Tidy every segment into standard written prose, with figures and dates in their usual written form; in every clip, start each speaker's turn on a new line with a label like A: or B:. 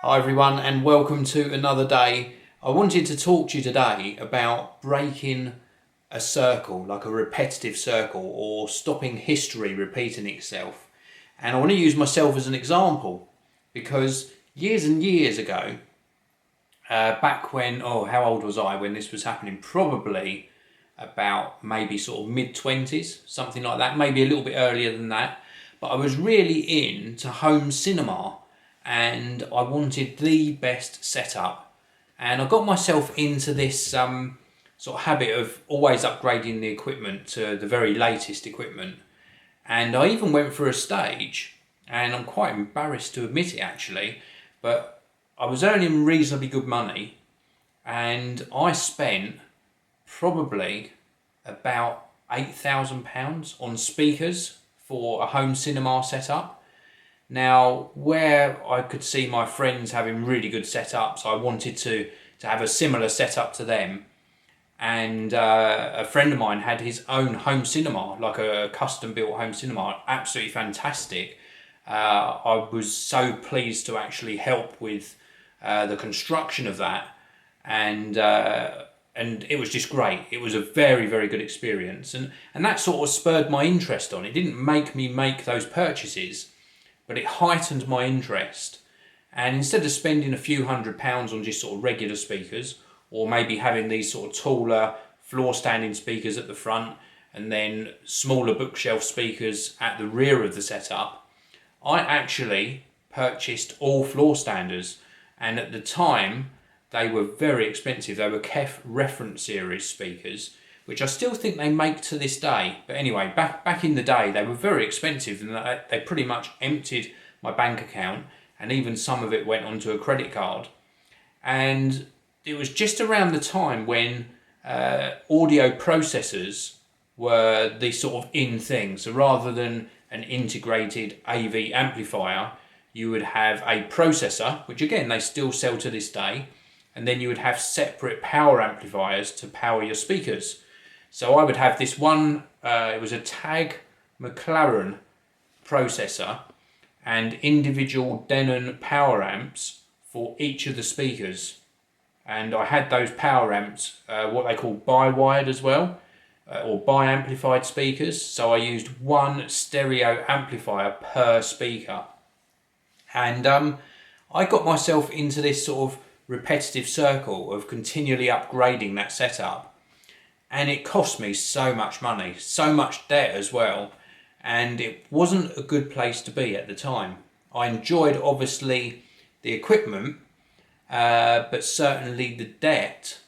A: Hi everyone and welcome to another day. I wanted to talk to you today about breaking a circle, like a repetitive circle, or stopping history repeating itself. And I want to use myself as an example because years and years ago, back when, how old was I when this was happening? Probably about maybe sort of mid-20s, something like that, maybe a little bit earlier than that. But I was really into home cinema and I wanted the best setup. And I got myself into this sort of habit of always upgrading the equipment to the very latest equipment. And I even went for a stage, and I'm quite embarrassed to admit it actually, but I was earning reasonably good money and I spent probably about £8,000 on speakers for a home cinema setup. Now, where I could see my friends having really good setups, I wanted to have a similar setup to them. And a friend of mine had his own home cinema, like a custom built home cinema, absolutely fantastic. I was so pleased to actually help with the construction of that, and it was just great. It was a very, very good experience, and that sort of spurred my interest on. It didn't make me make those purchases, but it heightened my interest. And instead of spending a few £100s on just sort of regular speakers, or maybe having these sort of taller floor standing speakers at the front and then smaller bookshelf speakers at the rear of the setup, I actually purchased all floor standers. And at the time, they were very expensive. They were KEF reference series speakers, which I still think they make to this day. But anyway, back in the day, they were very expensive and they pretty much emptied my bank account, and even some of it went onto a credit card. And it was just around the time when audio processors were the sort of in thing. So rather than an integrated AV amplifier, you would have a processor, which again, they still sell to this day, and then you would have separate power amplifiers to power your speakers. So I would have this one, it was a Tag McLaren processor and individual Denon power amps for each of the speakers. And I had those power amps, what they call bi-wired as well, or bi-amplified speakers. So I used one stereo amplifier per speaker. And I got myself into this sort of repetitive circle of continually upgrading that setup. And it cost me so much money, so much debt as well. And it wasn't a good place to be at the time. I enjoyed, obviously, the equipment, but certainly the debt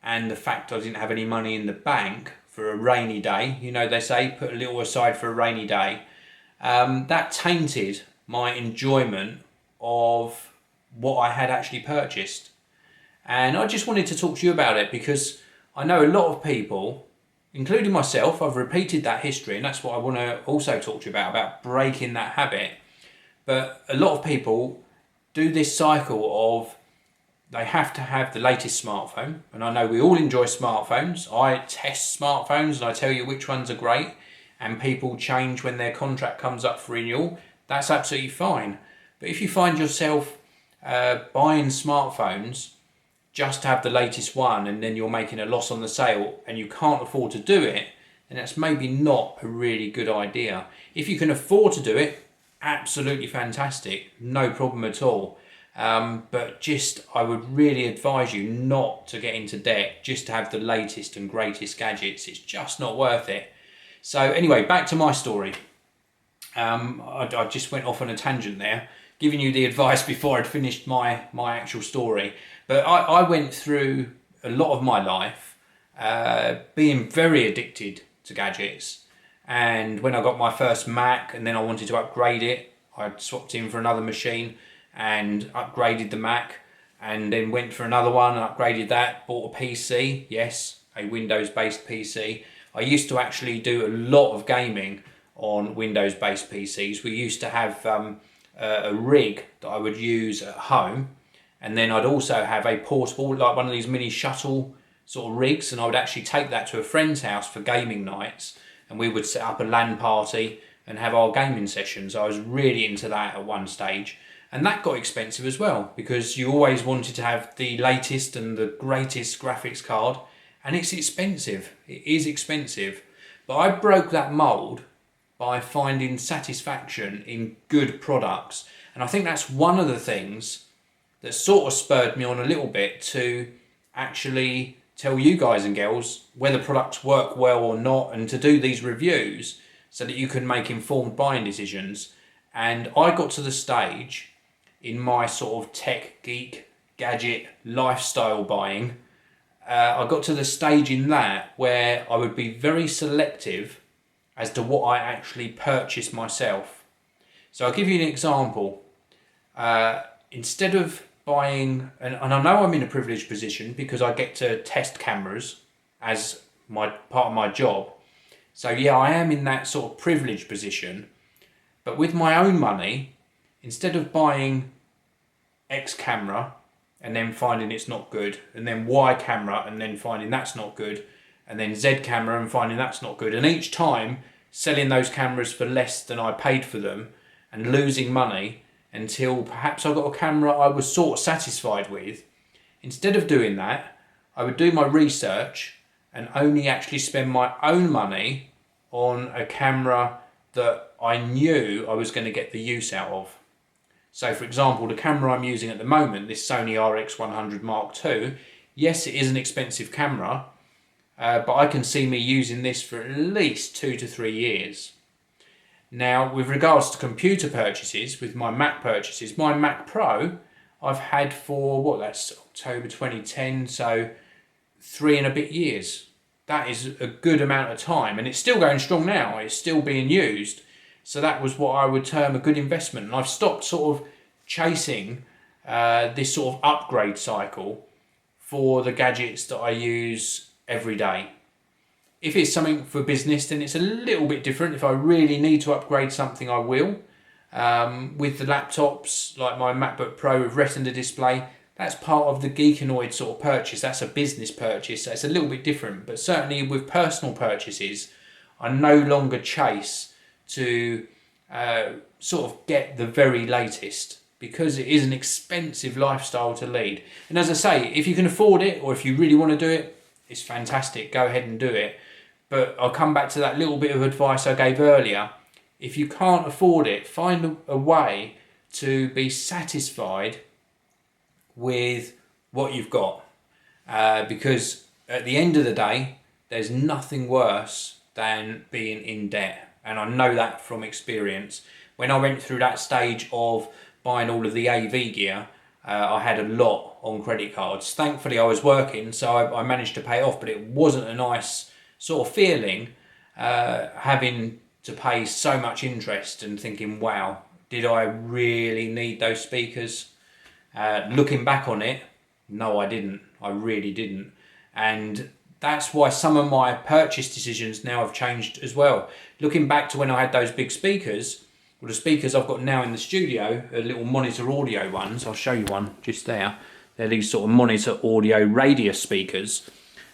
A: and the fact I didn't have any money in the bank for a rainy day. You know, they say put a little aside for a rainy day. That tainted my enjoyment of what I had actually purchased. And I just wanted to talk to you about it because I know a lot of people, including myself, I've repeated that history, and that's what I want to also talk to you about breaking that habit. But a lot of people do this cycle of they have to have the latest smartphone, and I know we all enjoy smartphones. I test smartphones and I tell you which ones are great, and people change when their contract comes up for renewal. That's absolutely fine. But if you find yourself buying smartphones just to have the latest one and then you're making a loss on the sale and you can't afford to do it, then that's maybe not a really good idea. If you can afford to do it, absolutely fantastic, no problem at all. But just, I would really advise you not to get into debt just to have the latest and greatest gadgets. It's just not worth it. So anyway, back to my story. I just went off on a tangent there, giving you the advice before I'd finished my actual story. But I went through a lot of my life being very addicted to gadgets. And when I got my first Mac and then I wanted to upgrade it, I swapped in for another machine and upgraded the Mac, and then went for another one and upgraded that, bought a PC, yes, a Windows-based PC. I used to actually do a lot of gaming on Windows-based PCs. We used to have a rig that I would use at home, and then I'd also have a portable, like one of these mini shuttle sort of rigs, and I would actually take that to a friend's house for gaming nights, and we would set up a LAN party and have our gaming sessions. I was really into that at one stage. And that got expensive as well, because you always wanted to have the latest and the greatest graphics card, and it's expensive. It is expensive. But I broke that mould by finding satisfaction in good products. And I think that's one of the things that sort of spurred me on a little bit to actually tell you guys and girls whether products work well or not, and to do these reviews so that you can make informed buying decisions. And I got to the stage in my sort of tech, geek, gadget, lifestyle buying, I got to the stage in that where I would be very selective as to what I actually purchase myself. So I'll give you an example. Instead of buying, and I know I'm in a privileged position because I get to test cameras as my part of my job. So yeah, I am in that sort of privileged position. But with my own money, instead of buying X camera and then finding it's not good, and then Y camera and then finding that's not good, and then Z camera and finding that's not good, and each time selling those cameras for less than I paid for them and losing money until perhaps I got a camera I was sort of satisfied with, instead of doing that, I would do my research and only actually spend my own money on a camera that I knew I was going to get the use out of. So for example, the camera I'm using at the moment, this Sony RX100 Mark II, yes, it is an expensive camera, but I can see me using this for at least 2 to 3 years. Now, with regards to computer purchases, with my Mac purchases, my Mac Pro, I've had for, that's October 2010, so 3 and a bit years. That is a good amount of time, and it's still going strong now. It's still being used. So that was what I would term a good investment. And I've stopped sort of chasing this sort of upgrade cycle for the gadgets that I use every day. If it's something for business, then it's a little bit different. If I really need to upgrade something, I will. With the laptops, like my MacBook Pro with Retina display, that's part of the Geekanoids sort of purchase. That's a business purchase, so it's a little bit different. But certainly with personal purchases, I no longer chase to sort of get the very latest, because it is an expensive lifestyle to lead. And as I say, if you can afford it, or if you really want to do it, it's fantastic, go ahead and do it. But I'll come back to that little bit of advice I gave earlier. If you can't afford it, find a way to be satisfied with what you've got. Because at the end of the day, there's nothing worse than being in debt. And I know that from experience. When I went through that stage of buying all of the AV gear, I had a lot on credit cards. Thankfully, I was working, so I managed to pay off, but it wasn't a nice sort of feeling having to pay so much interest and thinking, wow, did I really need those speakers? Looking back on it, no, I didn't. I really didn't. And that's why some of my purchase decisions now have changed as well. Looking back to when I had those big speakers, well, the speakers I've got now in the studio are little monitor audio ones. I'll show you one just there. They're these sort of monitor audio radius speakers,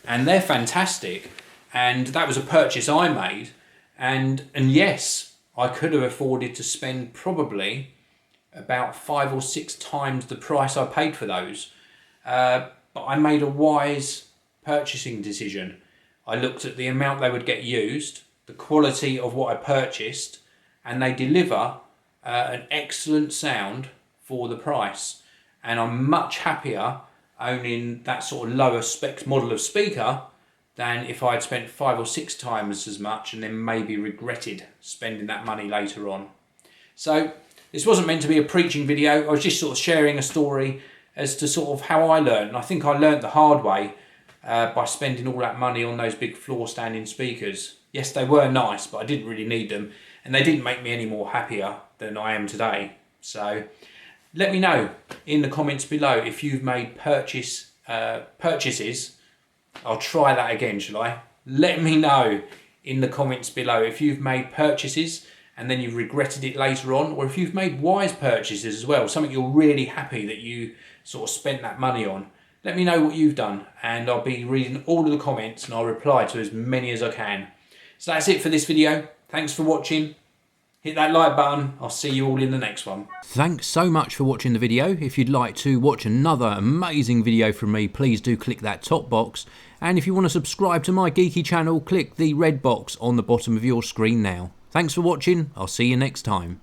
A: and they're fantastic. And that was a purchase I made. And yes, I could have afforded to spend probably about 5 or 6 times the price I paid for those. But I made a wise purchasing decision. I looked at the amount they would get used, the quality of what I purchased, and they deliver an excellent sound for the price. And I'm much happier owning that sort of lower spec model of speaker than if I had spent 5 or 6 times as much and then maybe regretted spending that money later on. So this wasn't meant to be a preaching video. I was just sort of sharing a story as to sort of how I learned. And I think I learned the hard way by spending all that money on those big floor standing speakers. Yes, they were nice, but I didn't really need them, and they didn't make me any more happier than I am today. So let me know in the comments below if you've made purchases. I'll try that again, shall I? Let me know in the comments below if you've made purchases and then you've regretted it later on, or if you've made wise purchases as well, something you're really happy that you sort of spent that money on. Let me know what you've done, and I'll be reading all of the comments and I'll reply to as many as I can. So that's it for this video. Thanks for watching. Hit that like button. I'll see you all in the next one.
B: Thanks so much for watching the video. If you'd like to watch another amazing video from me, please do click that top box. And if you want to subscribe to my geeky channel, click the red box on the bottom of your screen now. Thanks for watching. I'll see you next time.